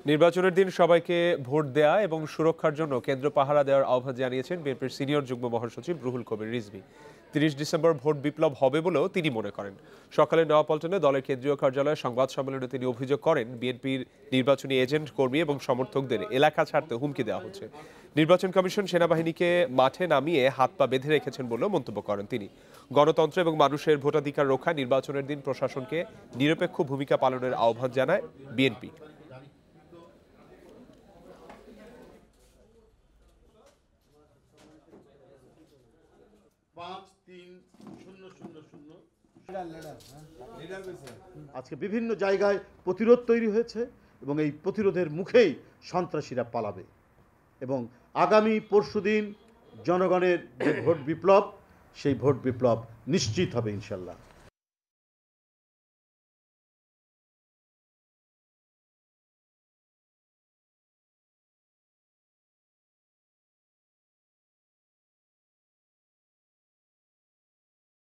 নির্বাচনের দিন সবাইকে ভোট দেয়া এবং সুরক্ষার জন্য কেন্দ্র পাহারা দেওয়ার আহ্বান জানিয়েছেন বিএনপির সিনিয়র যুগ্ম মহাসচিব রুহুল কবির রিজভী। ৩০ ডিসেম্বর ভোট বিপ্লব হবে বলেও তিনি মনে করেন। সকালে নয়াপল্টনে দলের কেন্দ্রীয় কার্যালয়ে সংবাদ সম্মেলনে তিনি অভিযোগ করেন, বিএনপির নির্বাচনী এজেন্ট, কর্মী এবং সমর্থকদের এলাকা ছাড়তে হুমকি দেওয়া হচ্ছে। নির্বাচন কমিশন সেনাবাহিনীকে মাঠে নামিয়ে হাত পা বেঁধে রেখেছেন বলেও মন্তব্য করেন তিনি। গণতন্ত্র এবং মানুষের ভোটাধিকার রক্ষা নির্বাচনের দিন প্রশাসনকে নিরপেক্ষ ভূমিকা পালনের আহ্বান জানায় বিএনপি। আজকে বিভিন্ন জায়গায় প্রতিরোধ তৈরি হয়েছে এবং এই প্রতিরোধের মুখেই সন্ত্রাসীরা পালাবে এবং আগামী পরশুদিন জনগণের যে ভোট বিপ্লব, সেই ভোট বিপ্লব নিশ্চিত হবে ইনশাল্লাহ।